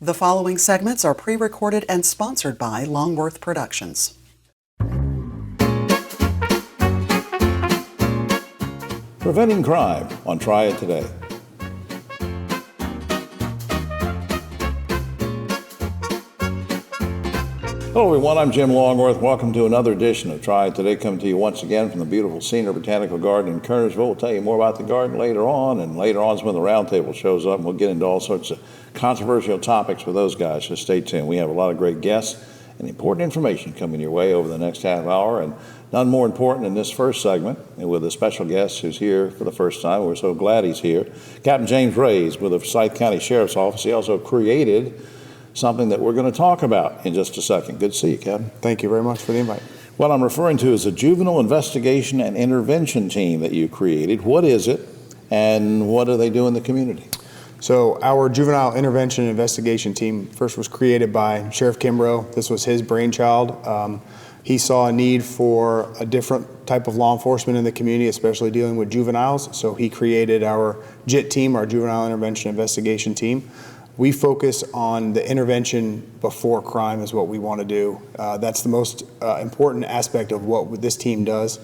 The following segments are pre-recorded and sponsored by Longworth Productions. Preventing crime on Triad Today. Hello everyone, I'm Jim Longworth. Welcome to another edition of Triad Today, coming to you once again from the beautiful Senior Botanical Garden in Kernersville. We'll tell you more about the garden later on, and later on is when the roundtable shows up, and we'll get into all sorts of controversial topics with those guys, so stay tuned. We have a lot of great guests and important information coming your way over the next half hour, and none more important than this first segment, and with a special guest who's here for the first time. We're so glad he's here. Captain James Reyes with the Forsyth County Sheriff's Office. He also created something that we're going to talk about in just a second. Good to see you, Captain. Thank you very much for the invite. What I'm referring to is a juvenile investigation and intervention team that you created. What is it, and what do they do in the community? So our juvenile intervention and investigation team first was created by Sheriff Kimbrough. This was his brainchild. He saw a need for a different type of law enforcement in the community, especially dealing with juveniles. So he created our JIT team, our Juvenile Intervention Investigation Team. We focus on the intervention before crime is what we want to do. That's the most important aspect of what this team does.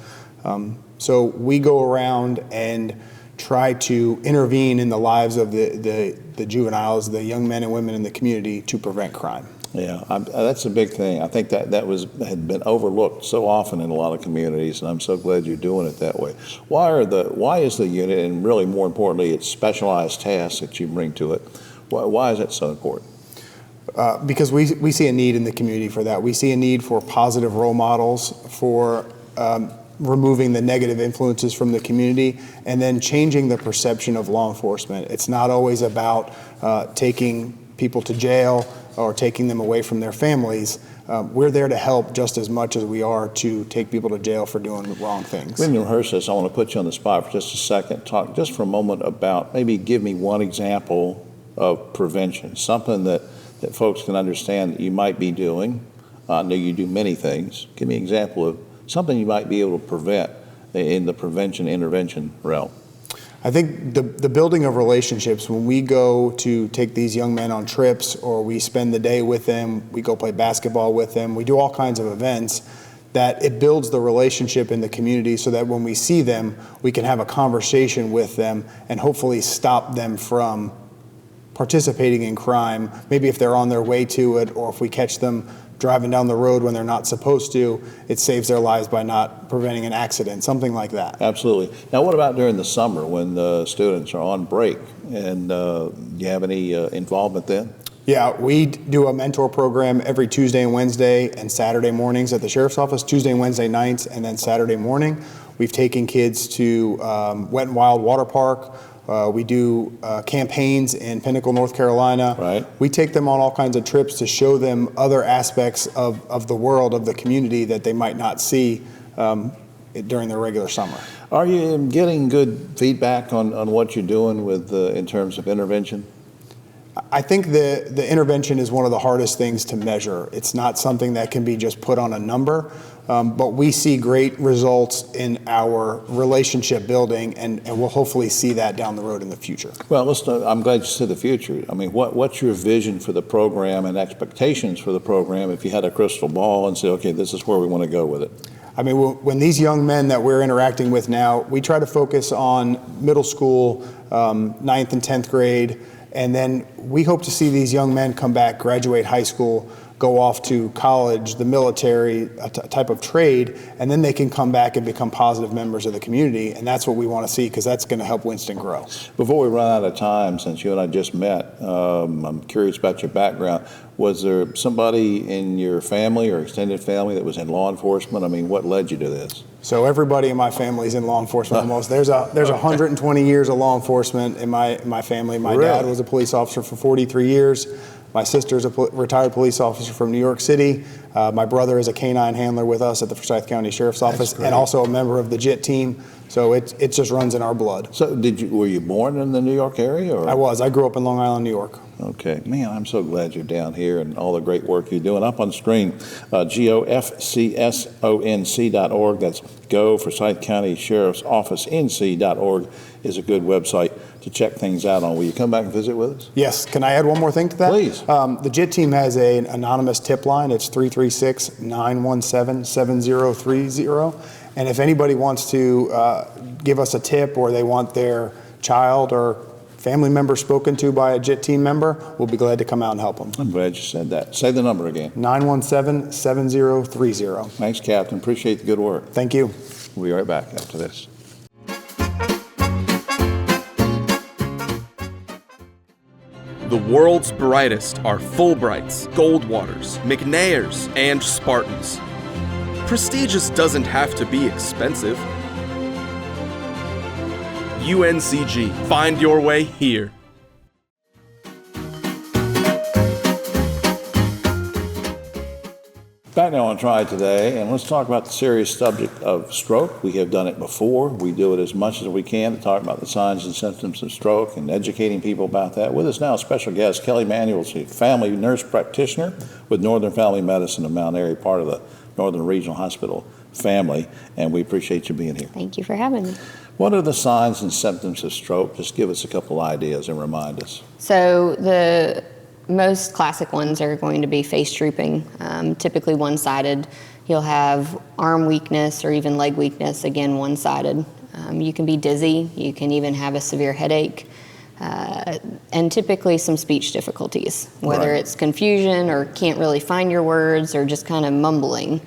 So we go around and try to intervene in the lives of the juveniles, the young men and women in the community, to prevent crime. Yeah, that's a big thing. I think that had been overlooked so often in a lot of communities, and I'm so glad you're doing it that way. Why is the unit, and really more importantly, its specialized tasks that you bring to it, why is that so important? Because we see a need in the community for that. We see a need for positive role models, for removing the negative influences from the community, and then changing the perception of law enforcement. It's not always about taking people to jail or taking them away from their families. We're there to help just as much as we are to take people to jail for doing wrong things. When you rehearse this, I want to put you on the spot for just a second. Talk just for a moment about, maybe give me one example of prevention, something that folks can understand that you might be doing. I know you do many things. Give me an example of something you might be able to prevent in the prevention intervention realm. I think the building of relationships, when we go to take these young men on trips, or we spend the day with them, we go play basketball with them, we do all kinds of events, that it builds the relationship in the community so that when we see them, we can have a conversation with them and hopefully stop them from participating in crime. Maybe if they're on their way to it, or if we catch them driving down the road when they're not supposed to, it saves their lives by not preventing an accident, something like that. Absolutely. Now, what about during the summer when the students are on break, and do you have any involvement then? Yeah, we do a mentor program every Tuesday and Wednesday and Saturday mornings at the Sheriff's Office, Tuesday and Wednesday nights, and then Saturday morning. We've taken kids to Wet and Wild Water Park. We do campaigns in Pinnacle, North Carolina. Right. We take them on all kinds of trips to show them other aspects of the world, of the community, that they might not see during their regular summer. Are you getting good feedback on what you're doing with in terms of intervention? I think the intervention is one of the hardest things to measure. It's not something that can be just put on a number, but we see great results in our relationship building, and we'll hopefully see that down the road in the future. Well, I'm glad you said the future. I mean, what's your vision for the program and expectations for the program if you had a crystal ball and say, okay, this is where we want to go with it? I mean, when these young men that we're interacting with now, we try to focus on middle school, 9th and 10th grade, and then we hope to see these young men come back, graduate high school, go off to college, the military, a type of trade, and then they can come back and become positive members of the community. And that's what we want to see, because that's going to help Winston grow. Before we run out of time, since you and I just met, I'm curious about your background. Was there somebody in your family or extended family that was in law enforcement? I mean, what led you to this? So everybody in my family is in law enforcement almost. There's 120 years of law enforcement in my family. My dad was a police officer for 43 years. My sister's a retired police officer from New York City. My brother is a canine handler with us at the Forsyth County Sheriff's Office, and also a member of the JIT team. So it just runs in our blood. So were you born in the New York area? Or? I was. I grew up in Long Island, New York. Okay. Man, I'm so glad you're down here and all the great work you're doing. Up on screen, gofcsonc.org. That's Go Forsyth County Sheriff's Office NC.org is a good website to to check things out on. Will you come back and visit with us? Yes. Can I add one more thing to that? Please. The JIT team has an anonymous tip line. It's 336-917-7030. And if anybody wants to give us a tip, or they want their child or family member spoken to by a JIT team member, we'll be glad to come out and help them. I'm glad you said that. Say the number again. 917-7030. Thanks, Captain. Appreciate the good work. Thank you. We'll be right back after this. The world's brightest are Fulbrights, Goldwaters, McNairs, and Spartans. Prestigious doesn't have to be expensive. UNCG. Find your way here. Back now on Triad Today, and let's talk about the serious subject of stroke. We have done it before. We do it as much as we can to talk about the signs and symptoms of stroke and educating people about that. With us now, a special guest, Kelly Manuel, a family nurse practitioner with Northern Family Medicine of Mount Airy, part of the Northern Regional Hospital family, and we appreciate you being here. Thank you for having me. What are the signs and symptoms of stroke? Just give us a couple ideas and remind us. So the most classic ones are going to be face drooping, typically one-sided. You'll have arm weakness or even leg weakness, again one-sided. You can be dizzy, you can even have a severe headache, and typically some speech difficulties, whether Right. it's confusion or can't really find your words or just kind of mumbling.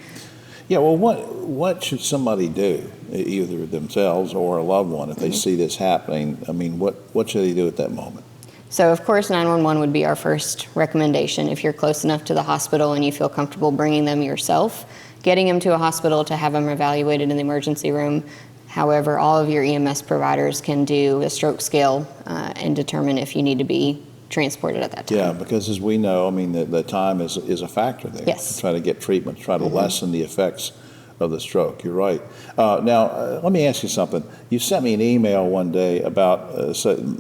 Yeah, well, what should somebody do, either themselves or a loved one, if they see this happening? I mean, what should they do at that moment? So of course 911 would be our first recommendation. If you're close enough to the hospital and you feel comfortable bringing them yourself, getting them to a hospital to have them evaluated in the emergency room. However, all of your EMS providers can do a stroke scale and determine if you need to be transported at that time. Yeah, because as we know, I mean, the time is a factor there. Yes. To try to get treatment, to try to lessen the effects of the stroke. You're right. Now, let me ask you something. You sent me an email one day about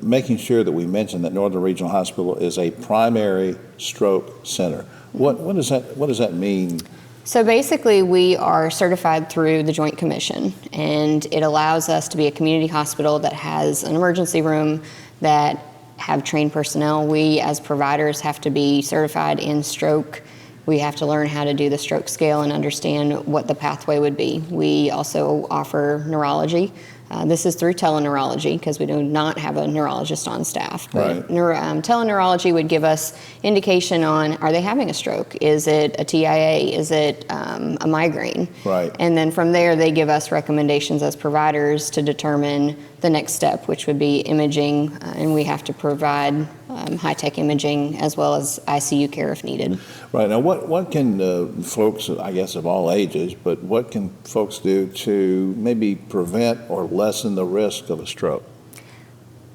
making sure that we mention that Northern Regional Hospital is a primary stroke center. What does that mean? So basically, we are certified through the Joint Commission, and it allows us to be a community hospital that has an emergency room, that have trained personnel. We, as providers, have to be certified in stroke. We have to learn how to do the stroke scale and understand what the pathway would be. We also offer neurology. This is through teleneurology because we do not have a neurologist on staff. But Right. Teleneurology would give us indication on, are they having a stroke? Is it a TIA? Is it a migraine? Right. And then from there, they give us recommendations as providers to determine the next step, which would be imaging, and we have to provide high-tech imaging as well as ICU care if needed. Right. Now, what can folks, I guess of all ages, but what can folks do to maybe prevent or lessen the risk of a stroke?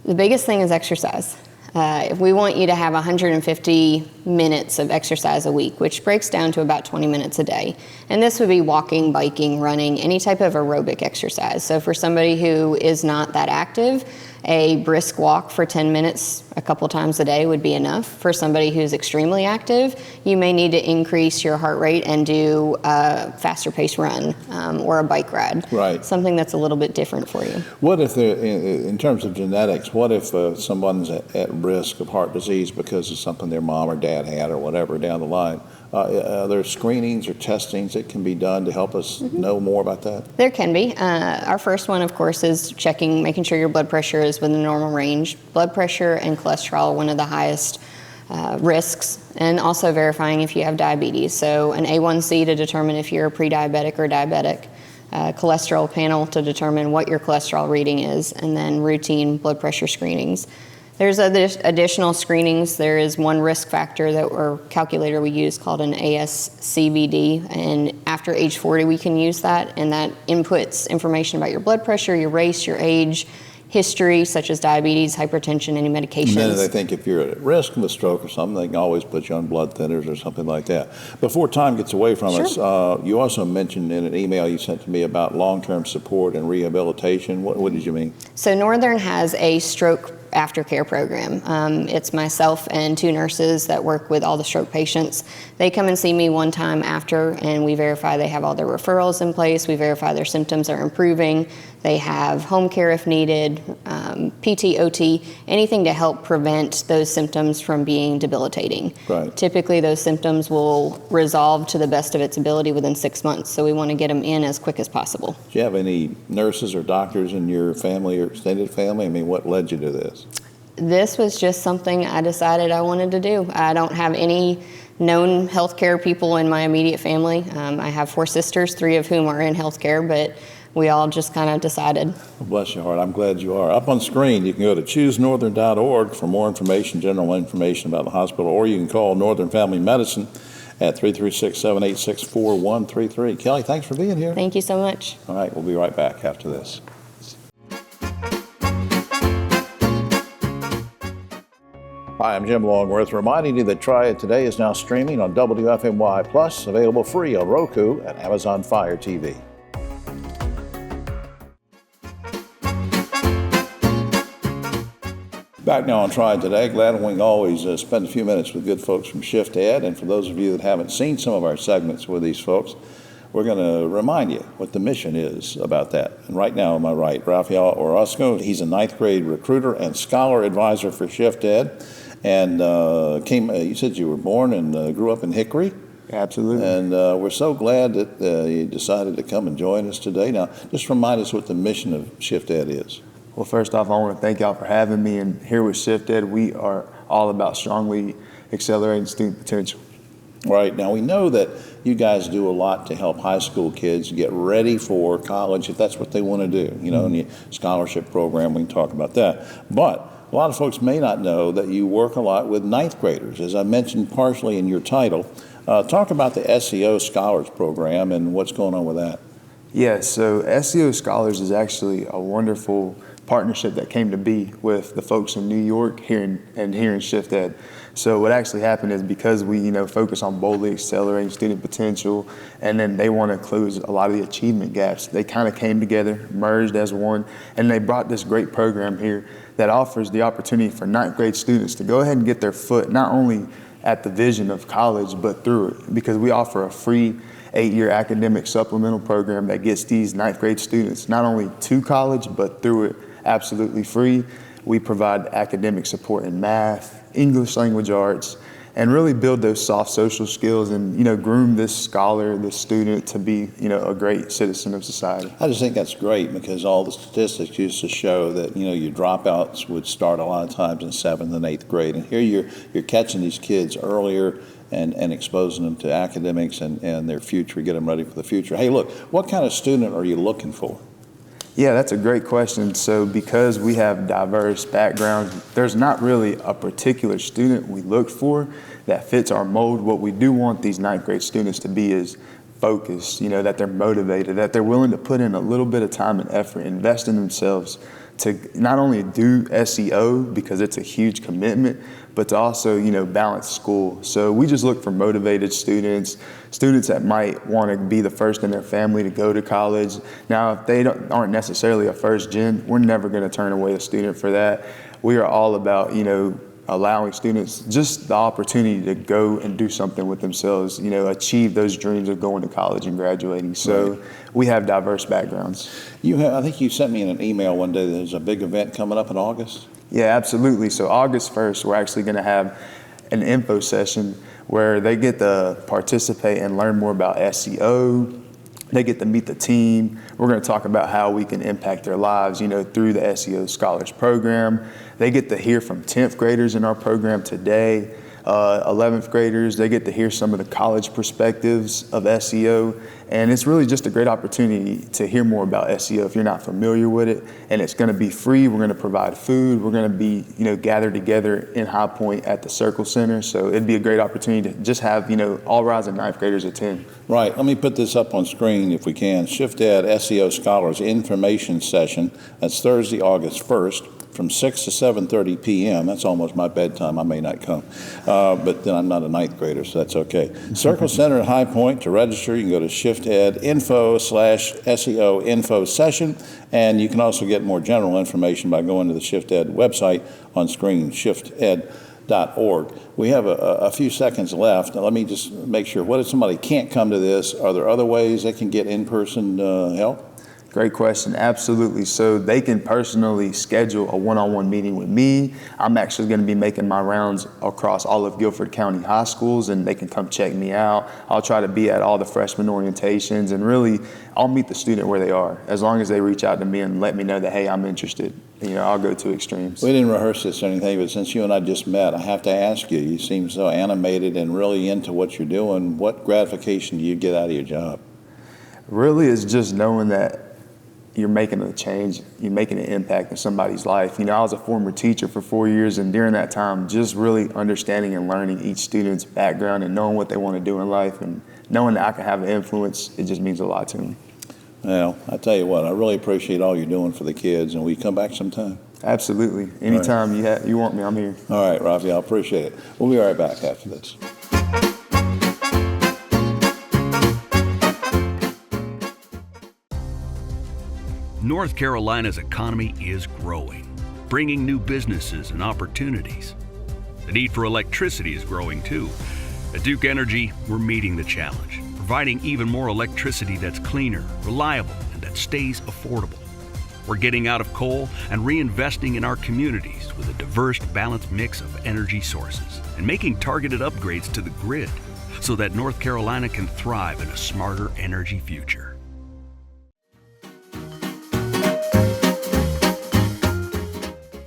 The biggest thing is exercise. If we want you to have 150 minutes of exercise a week, which breaks down to about 20 minutes a day. And this would be walking, biking, running, any type of aerobic exercise. So for somebody who is not that active, a brisk walk for 10 minutes a couple times a day would be enough. For somebody who's extremely active, you may need to increase your heart rate and do a faster pace run or a bike ride. Right. Something that's a little bit different for you. What if, in terms of genetics, what if someone's at risk of heart disease because of something their mom or dad had or whatever down the line? Are there screenings or testings that can be done to help us know more about that? There can be. Our first one, of course, is checking, making sure your blood pressure is within the normal range. Blood pressure and cholesterol are one of the highest risks, and also verifying if you have diabetes. So an A1C to determine if you're pre-diabetic or diabetic, cholesterol panel to determine what your cholesterol reading is, and then routine blood pressure screenings. There's additional screenings. There is one risk factor or calculator we use called an ASCVD, and after age 40 we can use that, and that inputs information about your blood pressure, your race, your age, history such as diabetes, hypertension, any medications. And then they think if you're at risk of a stroke or something, they can always put you on blood thinners or something like that. Before time gets away from us, you also mentioned in an email you sent to me about long-term support and rehabilitation. What did you mean? So Northern has a stroke aftercare program. It's myself and 2 nurses that work with all the stroke patients. They come and see me one time after, and we verify they have all their referrals in place. We verify their symptoms are improving. They have home care if needed, PT, OT, anything to help prevent those symptoms from being debilitating. Right. Typically, those symptoms will resolve to the best of its ability within 6 months, so we want to get them in as quick as possible. Do you have any nurses or doctors in your family or extended family? I mean, what led you to this? This was just something I decided I wanted to do. I don't have any known healthcare people in my immediate family. I have 4 sisters, 3 of whom are in healthcare, but we all just kind of decided. Well, bless your heart. I'm glad you are. Up on screen, you can go to choosenorthern.org for more information, general information about the hospital, or you can call Northern Family Medicine at 336-786-4133. Kelly, thanks for being here. Thank you so much. All right, we'll be right back after this. Hi, I'm Jim Longworth, reminding you that Triad Today is now streaming on WFMY Plus, available free on Roku and Amazon Fire TV. Back now on Triad Today. Glad we can always spend a few minutes with good folks from Shift Ed. And for those of you that haven't seen some of our segments with these folks, we're going to remind you what the mission is about that. And right now, on my right, Rafael Orozco. He's a 9th grade recruiter and scholar advisor for Shift Ed. And you said you were born and grew up in Hickory. Absolutely. And we're so glad that you decided to come and join us today. Now, just remind us what the mission of Shift Ed is. Well, first off, I want to thank y'all for having me. And here with Shift Ed, we are all about strongly accelerating student potential. Right. Now, we know that you guys do a lot to help high school kids get ready for college if that's what they want to do. You know, in the scholarship program, we can talk about that. But a lot of folks may not know that you work a lot with 9th graders, as I mentioned partially in your title. Talk about the SEO Scholars Program and what's going on with that. Yeah, so SEO Scholars is actually a wonderful partnership that came to be with the folks in New York here in Shift Ed. So what actually happened is because we focus on boldly accelerating student potential, and then they want to close a lot of the achievement gaps, they kind of came together, merged as one, and they brought this great program here that offers the opportunity for 9th grade students to go ahead and get their foot not only at the vision of college, but through it, because we offer a free 8-year academic supplemental program that gets these 9th grade students not only to college, but through it absolutely free. We provide academic support in math, English language arts, and really build those soft social skills and groom this scholar, this student to be a great citizen of society. I just think that's great because all the statistics used to show that your dropouts would start a lot of times in 7th and 8th grade, and here you're catching these kids earlier and exposing them to academics and their future, get them ready for the future. Hey, look, what kind of student are you looking for? Yeah, that's a great question. So because we have diverse backgrounds, there's not really a particular student we look for that fits our mold. What we do want these 9th grade students to be is focused, that they're motivated, that they're willing to put in a little bit of time and effort, invest in themselves to not only do SEO because it's a huge commitment, but to also, balance school. So we just look for motivated students that might want to be the first in their family to go to college. Now, if they aren't necessarily a first gen, we're never going to turn away a student for that. We are all about, allowing students just the opportunity to go and do something with themselves, achieve those dreams of going to college and graduating. So right. We have diverse backgrounds. I think you sent me an email one day that there's a big event coming up in August. Yeah, absolutely. So August 1st, we're actually going to have an info session where they get to participate and learn more about SEO. They get to meet the team. We're going to talk about how we can impact their lives, through the SEO Scholars Program. They get to hear from 10th graders in our program today, 11th graders. They get to hear some of the college perspectives of SEO. And it's really just a great opportunity to hear more about SEO if you're not familiar with it. And it's going to be free. We're going to provide food. We're going to be, gathered together in High Point at the Circle Center. So it'd be a great opportunity to just have, all rising 9th graders attend. Right. Let me put this up on screen if we can. Shift Ed SEO Scholars Information Session. That's Thursday, August 1st. From 6 to 7:30 p.m. That's almost my bedtime. I may not come, but then I'm not a 9th grader, so that's okay. Circle Center at High Point. To register, you can go to Shift Ed info/SEO info session, and you can also get more general information by going to the Shift Ed website on screen, shifted.org. We have a few seconds left. Now, let me just make sure. What if somebody can't come to this? Are there other ways they can get in-person help? Great question. Absolutely. So they can personally schedule a one-on-one meeting with me. I'm actually going to be making my rounds across all of Guilford County high schools, and they can come check me out. I'll try to be at all the freshman orientations, and really, I'll meet the student where they are. As long as they reach out to me and let me know that, hey, I'm interested, I'll go to extremes. We didn't rehearse this or anything, but since you and I just met, I have to ask you, you seem so animated and really into what you're doing. What gratification do you get out of your job? Really, it's just knowing that you're making a change, you're making an impact in somebody's life. I was a former teacher for 4 years, and during that time, just really understanding and learning each student's background and knowing what they want to do in life and knowing that I can have an influence, it just means a lot to me. Well, I tell you what, I really appreciate all you're doing for the kids, and will you come back sometime? Absolutely. Anytime you want me, I'm here. All right, Rafi, I appreciate it. We'll be right back after this. North Carolina's economy is growing, bringing new businesses and opportunities. The need for electricity is growing too. At Duke Energy, we're meeting the challenge, providing even more electricity that's cleaner, reliable, and that stays affordable. We're getting out of coal and reinvesting in our communities with a diverse, balanced mix of energy sources and making targeted upgrades to the grid so that North Carolina can thrive in a smarter energy future.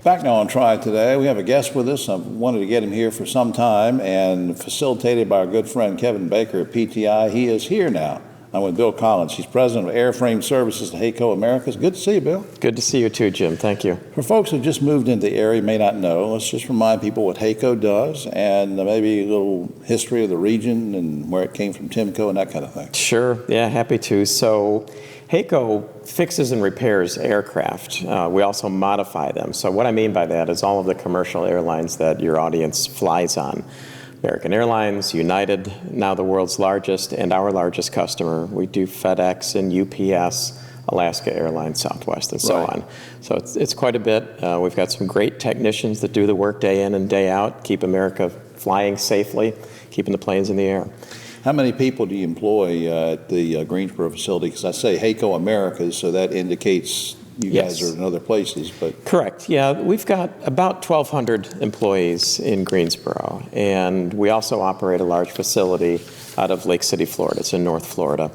Back now on Triad Today, we have a guest with us. I've wanted to get him here for some time, and facilitated by our good friend Kevin Baker at PTI. He is here now. I'm with Bill Collins. He's president of Airframe Services at HAECO Americas. Good to see you, Bill. Good to see you too, Jim. Thank you. For folks who just moved into the area may not know, let's just remind people what HAECO does and maybe a little history of the region and where it came from, Timco, and that kind of thing. Sure. Yeah, happy to. So HAECO fixes and repairs aircraft. We also modify them. So what I mean by that is all of the commercial airlines that your audience flies on. American Airlines, United, now the world's largest and our largest customer. We do FedEx and UPS, Alaska Airlines, Southwest, and so on. So it's quite a bit. We've got some great technicians that do the work day in and day out, keep America flying safely, keeping the planes in the air. How many people do you employ at the Greensboro facility? Because I say HAECO Americas, so that indicates you guys are in other places. But correct. Yeah, we've got about 1,200 employees in Greensboro, and we also operate a large facility out of Lake City, Florida. It's in North Florida.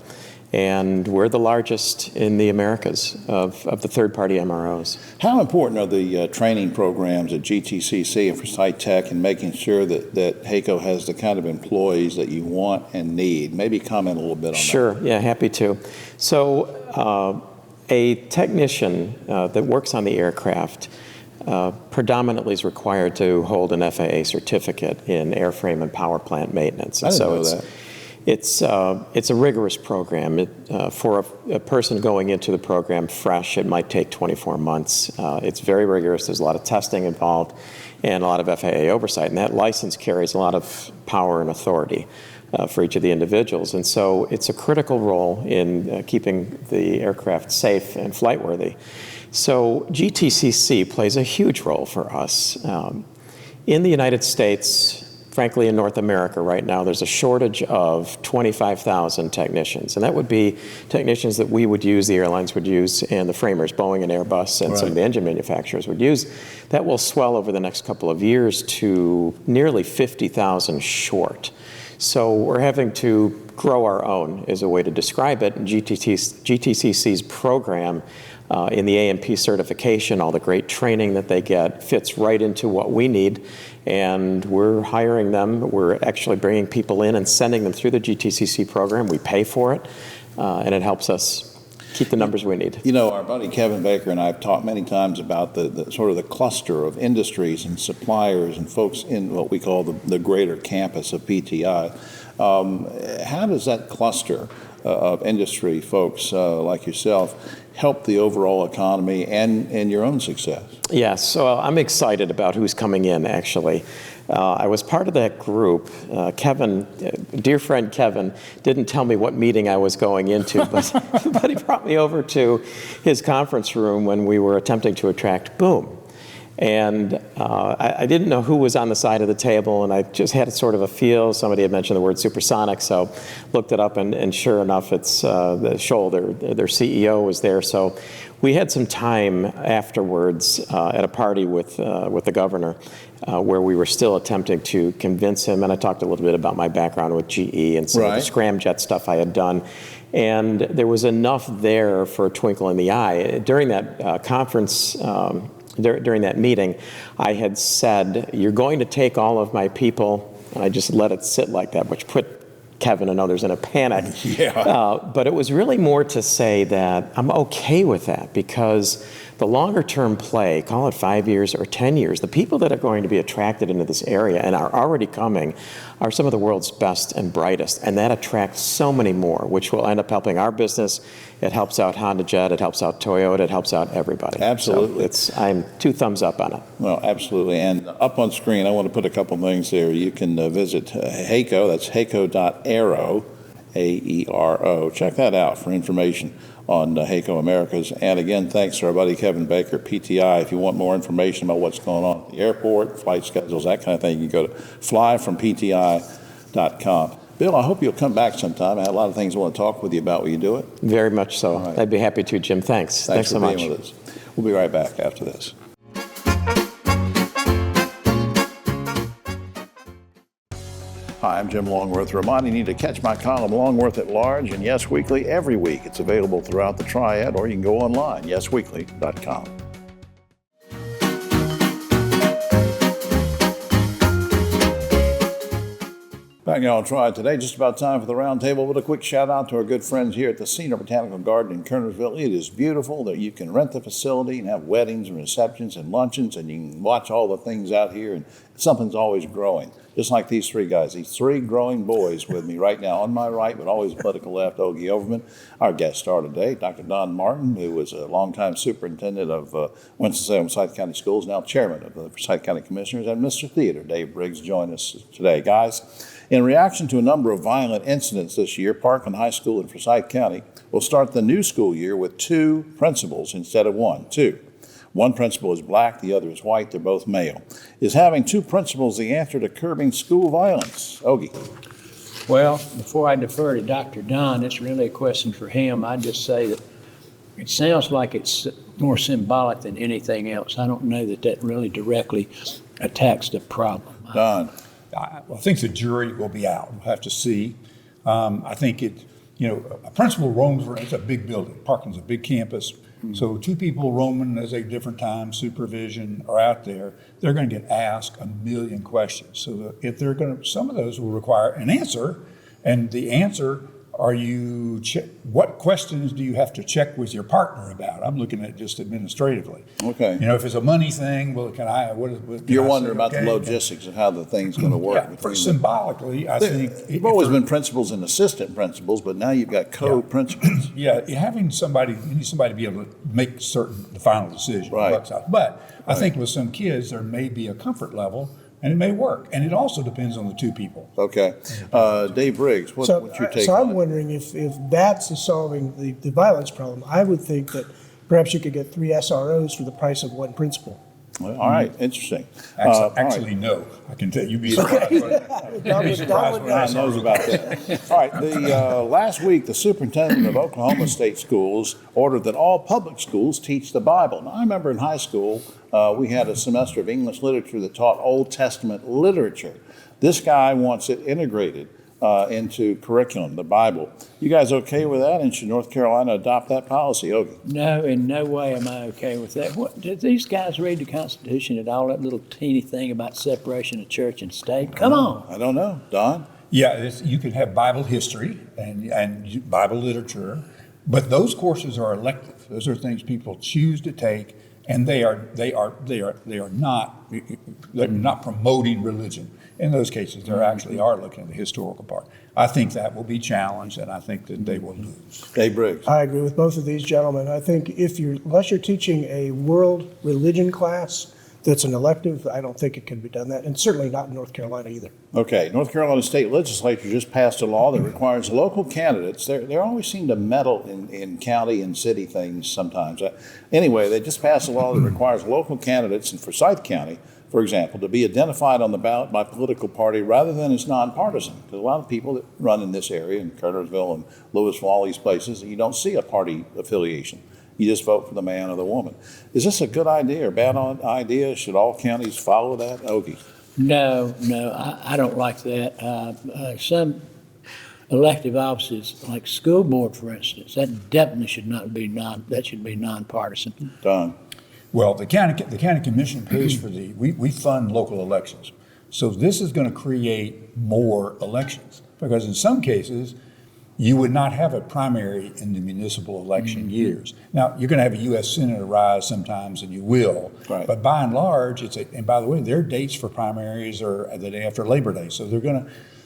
And we're the largest in the Americas of the third-party MROs. How important are the training programs at GTCC and for Site Tech in making sure that HAECO has the kind of employees that you want and need? Maybe comment a little bit on that. Sure, yeah, happy to. So a technician that works on the aircraft predominantly is required to hold an FAA certificate in airframe and power plant maintenance. I didn't know that. It's a rigorous program. For a person going into the program fresh, it might take 24 months. It's very rigorous. There's a lot of testing involved and a lot of FAA oversight. And that license carries a lot of power and authority for each of the individuals. And so it's a critical role in keeping the aircraft safe and flight worthy. So GTCC plays a huge role for us. In the United States, frankly, in North America right now, there's a shortage of 25,000 technicians. And that would be technicians that we would use, the airlines would use, and the framers, Boeing and Airbus, and some of the engine manufacturers would use. That will swell over the next couple of years to nearly 50,000 short. So we're having to grow our own, is a way to describe it. And GTCC's program in the A&P certification, all the great training that they get, fits right into what we need. And we're hiring them. We're actually bringing people in and sending them through the GTCC program. We pay for it, and it helps us keep the numbers we need. You know, our buddy Kevin Baker and I have talked many times about the sort of the cluster of industries and suppliers and folks in what we call the greater campus of PTI. How does that cluster of industry folks like yourself help the overall economy and your own success? Yes, so I'm excited about who's coming in, actually. I was part of that group. Kevin, dear friend Kevin, didn't tell me what meeting I was going into, but he brought me over to his conference room when we were attempting to attract Boom. And I didn't know who was on the side of the table, and I just had sort of a feel. Somebody had mentioned the word supersonic, so looked it up, and sure enough, it's the Scholl, their CEO, was there. So we had some time afterwards at a party with the governor where we were still attempting to convince him, and I talked a little bit about my background with GE and some of the scramjet stuff I had done. And there was enough there for a twinkle in the eye. During that conference, during that meeting, I had said, you're going to take all of my people, and I just let it sit like that, which put Kevin and others in a panic. But it was really more to say that I'm okay with that, because the longer term play, call it 5 years or 10 years, the people that are going to be attracted into this area and are already coming are some of the world's best and brightest, and that attracts so many more, which will end up helping our business. It helps out Honda Jet, it helps out Toyota, it helps out everybody. Absolutely. So I'm 2 thumbs up on it. Well, absolutely. And up on screen, I want to put a couple things there. You can visit HAECO, that's HAECO.aero, AERO. Check that out for information on HAECO Americas. And again, thanks to our buddy Kevin Baker, PTI. If you want more information about what's going on at the airport, flight schedules, that kind of thing, you can go to flyfrompti.com. Bill, I hope you'll come back sometime. I had a lot of things I want to talk with you about. Will you do it? Very much so. Right. I'd be happy to, Jim. Thanks. Thanks so for much. being with us. We'll be right back after this. Hi, I'm Jim Longworth, reminding you to catch my column Longworth at Large and Yes Weekly every week. It's available throughout the Triad, or you can go online, yesweekly.com. Back now on Triad Today, just about time for the roundtable, with a quick shout out to our good friends here at the Senior Botanical Garden in Kernersville. It is beautiful that you can rent the facility and have weddings and receptions and luncheons, and you can watch all the things out here, and something's always growing. Just like these 3 guys, these 3 growing boys with me right now. On my right, but always political left, Ogie Overman. Our guest star today, Dr. Don Martin, who was a longtime superintendent of Winston-Salem Forsyth County Schools, now chairman of the Forsyth County Commissioners, and Mr. Theater, Dave Briggs, join us today. Guys, in reaction to a number of violent incidents this year, Parkland High School in Forsyth County will start the new school year with 2 principals instead of 1, 2. One principal is black, the other is white, they're both male. Is having 2 principals the answer to curbing school violence? Ogie. Well, before I defer to Dr. Don, it's really a question for him. I'd just say that it sounds like it's more symbolic than anything else. I don't know that really directly attacks the problem. Don. I think the jury will be out. We'll have to see. I think a principal roams around. It's a big building. Parkland's a big campus. So 2 people roaming as a different time, supervision, are out there. They're going to get asked a million questions. So if they're going to, some of those will require an answer, and the answer, what questions do you have to check with your partner about? I'm looking at it just administratively. Okay. If it's a money thing, well, You're wondering about the logistics of how the thing's going to work. Yeah, symbolically, I think. You've always been principals and assistant principals, but now you've got co-principals. Yeah, you need somebody to be able to make the final decision. Right. But I think with some kids, there may be a comfort level, and it may work. And it also depends on the 2 people. Okay. Dave Briggs, what's your take on it? So I'm wondering if that's solving the violence problem. I would think that perhaps you could get 3 SROs for the price of 1 principal. Well, all right, interesting. Actually, no. I can tell you. Be surprised. Don knows about that. All right. Last week, the superintendent of Oklahoma State Schools ordered that all public schools teach the Bible. Now, I remember in high school, we had a semester of English literature that taught Old Testament literature. This guy wants it integrated into curriculum, the Bible. You guys okay with that? And should North Carolina adopt that policy? Ogie? No, in no way am I okay with that. Did these guys read the Constitution at all? That little teeny thing about separation of church and state? Come on. I don't know. Don? Yeah, you can have Bible history and Bible literature, but those courses are elective. Those are things people choose to take, and they are not promoting religion. In those cases, they actually are looking at the historical part. I think that will be challenged, and I think that they will lose. Dave Briggs. I agree with both of these gentlemen. I think unless you're teaching a world religion class, that's an elective, I don't think it can be done that, and certainly not in North Carolina either. Okay, North Carolina State Legislature just passed a law that requires local candidates, they always seem to meddle in county and city things sometimes. Anyway, they just passed a law that requires local candidates in Forsyth County, for example, to be identified on the ballot by political party rather than as nonpartisan. Because a lot of people that run in this area, in Kernersville and Louisville, all these places, you don't see a party affiliation. You just vote for the man or the woman. Is this a good idea or bad idea? Should all counties follow that? Ogie? No, I don't like that. Some elective offices, like school board, for instance, that definitely should not be that should be nonpartisan. Done. Well, the county commission pays for we fund local elections. So this is going to create more elections because in some cases, you would not have a primary in the municipal election years. Now, you're going to have a U.S. Senate arise sometimes, and you will. Right. But by and large, and by the way, their dates for primaries are the day after Labor Day. So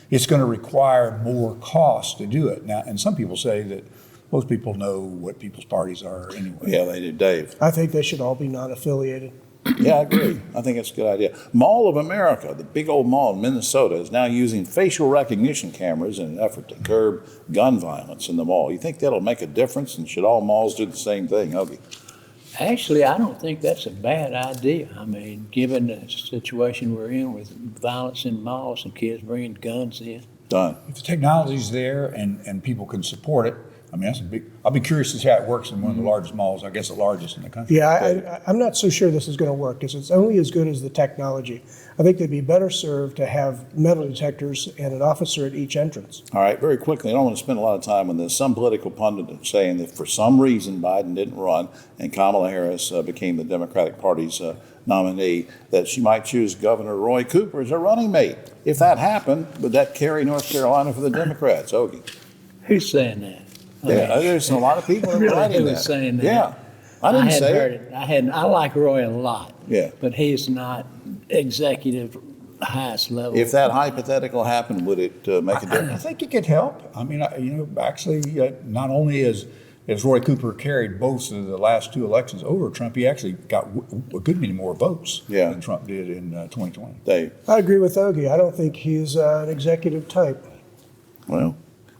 it's going to require more cost to do it. Now, and some people say that most people know what people's parties are anyway. Yeah, they do, Dave. I think they should all be non-affiliated. Yeah, I agree. I think it's a good idea. Mall of America, the big old mall in Minnesota, is now using facial recognition cameras in an effort to curb gun violence in the mall. You think that'll make a difference, and should all malls do the same thing, Ogie? Actually, I don't think that's a bad idea. I mean, given the situation we're in with violence in malls and kids bringing guns in. Done. If the technology's there and people can support it, I mean, that's a big, I'll be curious to see how it works in one of the largest malls, I guess the largest in the country. Yeah, I'm not so sure this is going to work because it's only as good as the technology. I think they'd be better served to have metal detectors and an officer at each entrance. All right, very quickly, I don't want to spend a lot of time on this. Some political pundit is saying that for some reason Biden didn't run and Kamala Harris became the Democratic Party's nominee, that she might choose Governor Roy Cooper as her running mate. If that happened, would that carry North Carolina for the Democrats? Ogie? Who's saying that? Yeah, there's a lot of people that are writing that. Saying that. Yeah, I didn't say heard it. I like Roy a lot. Yeah. But he's not executive highest level. If that hypothetical happened, would it make a difference? I think it could help. I mean, actually, not only as Roy Cooper carried both of the last two elections over Trump, he actually got a good many more votes than Trump did in 2020. Dave? I agree with Ogie. I don't think he's an executive type. Well,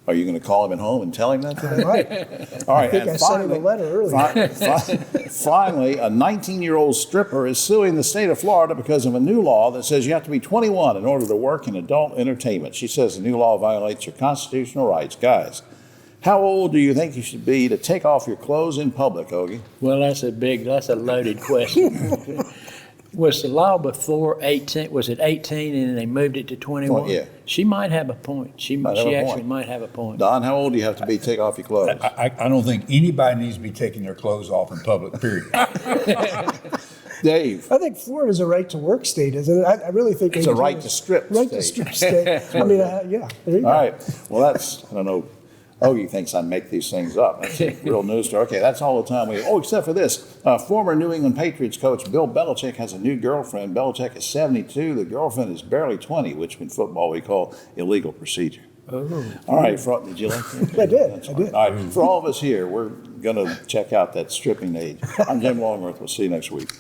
are you going to call him at home and tell him that today? Right. All right. I think I sent him a letter earlier. Finally, a 19-year-old stripper is suing the state of Florida because of a new law that says you have to be 21 in order to work in adult entertainment. She says the new law violates your constitutional rights. Guys, how old do you think you should be to take off your clothes in public, Ogie? Well, that's a loaded question. Was the law before 18? Was it 18 and they moved it to 21? Yeah. She might have a point. She actually might have a point. Don, how old do you have to be to take off your clothes? I don't think anybody needs to be taking their clothes off in public, period. Dave? I think Florida's a right to work state, isn't it? I really think It's a right to strip right state. to strip state. I mean, yeah. There you go. All right. Well, I don't know. Ogie thinks I make these things up. That's a real news story. Okay, that's all the time we have. Oh, except for this. Former New England Patriots coach Bill Belichick has a new girlfriend. Belichick is 72. The girlfriend is barely 20, which in football we call illegal procedure. Oh. All right, did you like that? I did. That's I fine. did. All right, for all of us here, we're going to check out that stripping age. I'm Jim Longworth. We'll see you next week.